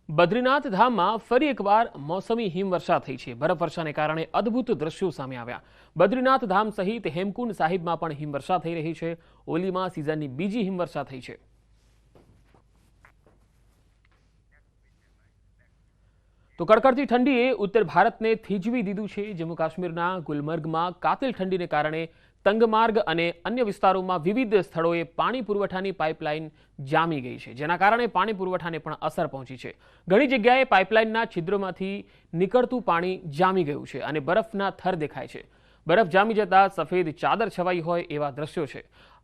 બદ્રીનાથ ધામમાં ફરી એકવાર મોસમી હિમવર્ષા થઈ છે। બરફવર્ષાને કારણે અદ્ભુત દ્રશ્યો સામે આવ્યા। બદ્રીનાથ ધામ સહિત હેમકુંડ સાહિબમાં પણ હિમવર્ષા થઈ રહી છે। ઓલીમાં સિઝનની બીજી હિમવર્ષા થઈ છે। તો કડકડતી ઠંડીએ ઉત્તર ભારતને થીજવી દીધું છે। જમ્મુ કાશ્મીરના ગુલમર્ગમાં કાતિલ ઠંડીને કારણે તંગમાર્ગ અને અન્ય વિસ્તારોમાં વિવિધ સ્થળોએ પાણી પુરવઠાની પાઇપલાઇન જામી ગઈ છે, જેના કારણે પાણી પુરવઠાને પણ અસર પહોંચી છે। ઘણી જગ્યાએ પાઇપલાઇનના છિદ્રોમાંથી નીકળતું પાણી જામી ગયું છે અને બરફના થર દેખાય છે। બરફ જામી જતા સફેદ ચાદર છવાઈ હોય એવા દ્રશ્યો છે।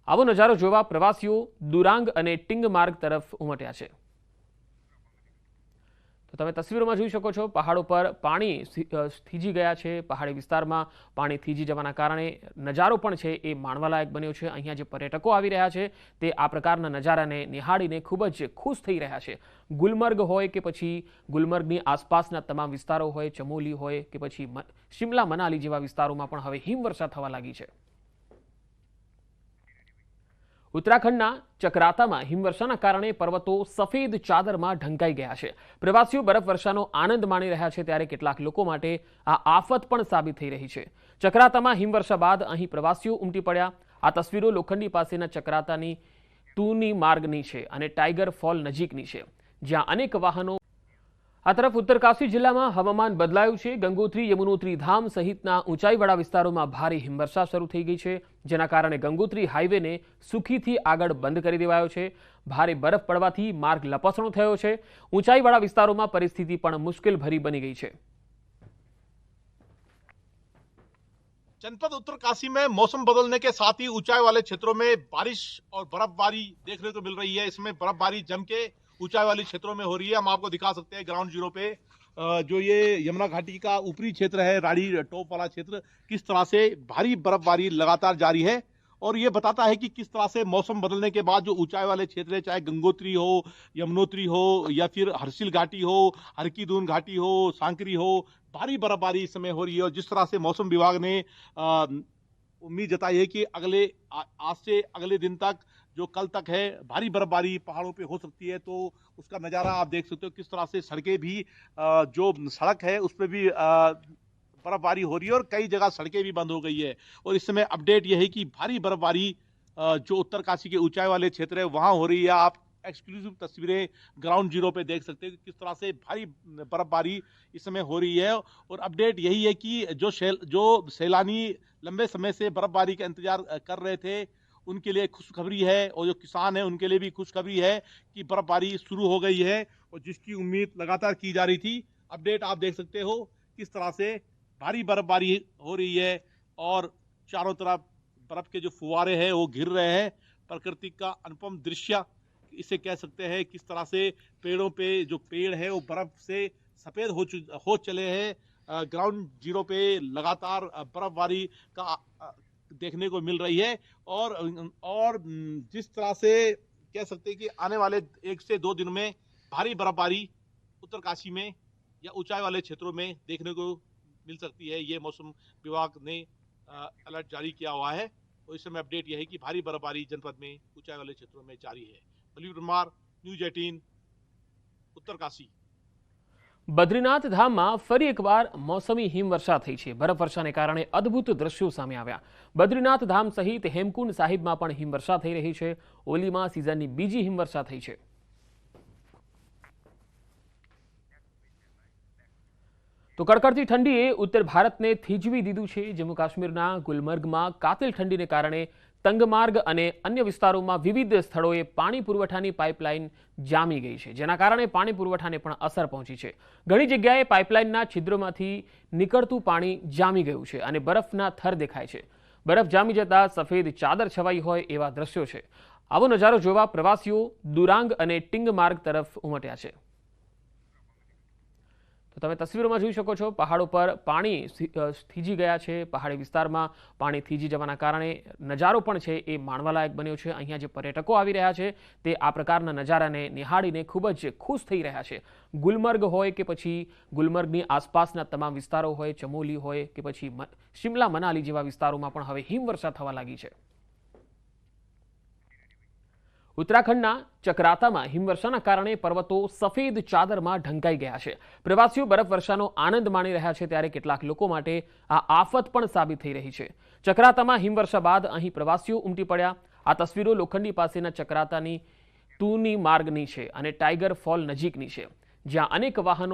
આવો નજારો જોવા પ્રવાસીઓ દુરાંગ અને ટિંગ માર્ગ તરફ ઉમટ્યા છે। તો તમે તસવીરોમાં જોઈ શકો છો, પહાડો પર પાણી થીજી ગયા છે। પહાડી વિસ્તારમાં પાણી થીજી જવાના કારણે નજારો પણ છે એ માણવાલાયક બન્યો છે। અહીંયા જે પર્યટકો આવી રહ્યા છે તે આ પ્રકારના નજારાને નિહાળીને ખૂબ જ ખુશ થઈ રહ્યા છે। ગુલમર્ગ હોય કે પછી ગુલમર્ગની આસપાસના તમામ વિસ્તારો હોય, ચમોલી હોય કે પછી શિમલા મનાલી જેવા વિસ્તારોમાં પણ હવે હિમવર્ષા થવા લાગી છે। ઉત્તરાખંડના ચક્રાતામાં હિમવર્ષાના કારણે પર્વતો સફેદ ચાદરમાં ઢંકાઈ ગયા છે। પ્રવાસીઓ બરફવર્ષાનો આનંદ માણી રહ્યા છે, ત્યારે કેટલાક લોકો માટે આ આફત પણ સાબિત થઈ રહી છે। ચક્રાતામાં હિમવર્ષા બાદ અહીં પ્રવાસીઓ ઉમટી પડ્યા। આ તસવીરો લોખંડી પાસેના ચક્રાતાની તુની માર્ગની છે અને ટાઈગર ફોલ નજીકની છે, જ્યાં અનેક વાહનો। આ તરફ ઉત્તરકાશી જિલ્લામાં હવામાન બદલાયું છે। ગંગોત્રી, યમુનોત્રી ધામ સહિતના ઊંચાઈવાળા વિસ્તારોમાં ભારે હિમવર્ષા શરૂ થઈ ગઈ છે, જેના કારણે ગંગોત્રી હાઈવેને સુખીથી આગળ બંધ કરી દેવાયો છે। ભારે બરફ પડવાથી માર્ગ લપસણો થયો છે। ઊંચાઈવાળા વિસ્તારોમાં પરિસ્થિતિ પણ મુશ્કેલ ભરી બની ગઈ છે। जनपद उत्तरकाशी में मौसम बदलने के साथ ही ऊंचाई वाले क्षेत्रों में बारिश और बर्फबारी देखने को मिल रही है। इसमें बर्फबारी जम के ऊंचाई वाले क्षेत्रों में हो रही है। हम आपको दिखा सकते हैं ग्राउंड जीरो पे जो ये यमुना घाटी का ऊपरी क्षेत्र है, राड़ी टॉप वाला क्षेत्र, किस तरह से भारी बर्फबारी लगातार जारी है। और ये बताता है कि किस तरह से मौसम बदलने के बाद जो ऊंचाई वाले क्षेत्र है, चाहे गंगोत्री हो, यमुनोत्री हो या फिर हर्षिल घाटी हो, हरकीदून घाटी हो, सांकरी हो, भारी बर्फबारी इस समय हो रही है। और जिस तरह से मौसम विभाग ने उम्मीद जताई है कि आज से अगले दिन तक, जो कल तक है, भारी बर्फबारी पहाड़ों पे हो सकती है। तो उसका नज़ारा आप देख सकते हो, किस तरह से सड़कें भी, जो सड़क है उस पर भी बर्फबारी हो रही है और कई जगह सड़कें भी बंद हो गई है। और इस समय अपडेट यह है कि भारी बर्फबारी जो उत्तरकाशी के ऊंचाई वाले क्षेत्र है वहां हो रही है। आप एक्सक्लूसिव तस्वीरें ग्राउंड जीरो पे देख सकते हैं कि किस तरह से भारी बर्फबारी इस समय हो रही है। और अपडेट यही है कि जो सैलानी लंबे समय से बर्फबारी का इंतजार कर रहे थे उनके लिए खुशखबरी है, और जो किसान है उनके लिए भी खुशखबरी है कि बर्फबारी शुरू हो गई है और जिसकी उम्मीद लगातार की जा रही थी। अपडेट आप देख सकते हो किस तरह से भारी बर्फबारी हो रही है और चारों तरफ बर्फ के जो फुवारे हैं वो गिर रहे हैं। प्रकृति का अनुपम दृश्य इसे कह सकते हैं। किस तरह से पेड़ों पे जो पेड़ है वो बर्फ से सफेद हो चले हैं। ग्राउंड जीरो पे लगातार बर्फबारी का देखने को मिल रही है। और जिस तरह से कह सकते हैं कि आने वाले 1 से 2 दिन में भारी बर्फबारी उत्तरकाशी में या ऊंचाई वाले क्षेत्रों में देखने को मिल सकती है। ये मौसम विभाग ने अलर्ट जारी किया हुआ है। और इस समय अपडेट यह है कि भारी बर्फबारी जनपद में ऊंचाई वाले क्षेत्रों में जारी है। बलवीर परमार, न्यूज 18, उत्तरकाशी। બદ્રીનાથ ધામમાં ફરી એકવાર મોસમી હિમવર્ષા થઈ છે। બરફવર્ષાને કારણે અદ્ભુત દ્રશ્યો સામે આવ્યા। બદ્રીનાથ ધામ સહિત હેમકુંડ સાહિબમાં પણ હિમવર્ષા થઈ રહી છે। ઓલીમાં સિઝનની બીજી હિમવર્ષા થઈ છે। તો કડકડતી ઠંડીએ ઉત્તર ભારતને થીજવી દીધું છે। જમ્મુ કાશ્મીરના ગુલમર્ગમાં કાતિલ ઠંડીને કારણે તંગમાર્ગ અને અન્ય વિસ્તારોમાં વિવિધ સ્થળોએ પાણી પુરવઠાની પાઇપલાઇન જામી ગઈ છે, જેના કારણે પાણી પુરવઠાને પણ અસર પહોંચી છે। ઘણી જગ્યાએ પાઇપલાઇનના છિદ્રોમાંથી નીકળતું પાણી જામી ગયું છે અને બરફના થર દેખાય છે। બરફ જામી જતા સફેદ ચાદર છવાઈ હોય એવા દ્રશ્યો છે। આવો નજારો જોવા પ્રવાસીઓ દુરાંગ અને ટિંગ માર્ગ તરફ ઉમટ્યા છે। તો તમે તસવીરોમાં જોઈ શકો છો, પહાડો પર પાણી થીજી ગયા છે। પહાડી વિસ્તારમાં પાણી થીજી જવાના કારણે નજારો પણ છે એ માણવાલાયક બન્યો છે। અહીંયા જે પર્યટકો આવી રહ્યા છે તે આ પ્રકારના નજારાને નિહાળીને ખૂબ જ ખુશ થઈ રહ્યા છે। ગુલમર્ગ હોય કે પછી ગુલમર્ગની આસપાસના તમામ વિસ્તારો હોય, ચમોલી હોય કે પછી શિમલા મનાલી જેવા વિસ્તારોમાં પણ હવે હિમવર્ષા થવા લાગી છે। ઉત્તરાખંડના ચક્રાતામાં હિમવર્ષાના કારણે પર્વતો સફેદ ચાદરમાં ઢંકાઈ ગયા છે. પ્રવાસીઓ બરફવર્ષાનો આનંદ માણી રહ્યા છે ત્યારે કેટલાક લોકો માટે આ આફત પણ સાબિત થઈ રહી છે. ચક્રાતામાં હિમવર્ષા બાદ અહીં પ્રવાસીઓ ઉમટી પડ્યા. આ તસવીરો લોખંડી પાસેના ચક્રાતાની તૂની માર્ગની છે અને ટાઈગર ફોલ નજીકની છે, જ્યાં અનેક વાહનો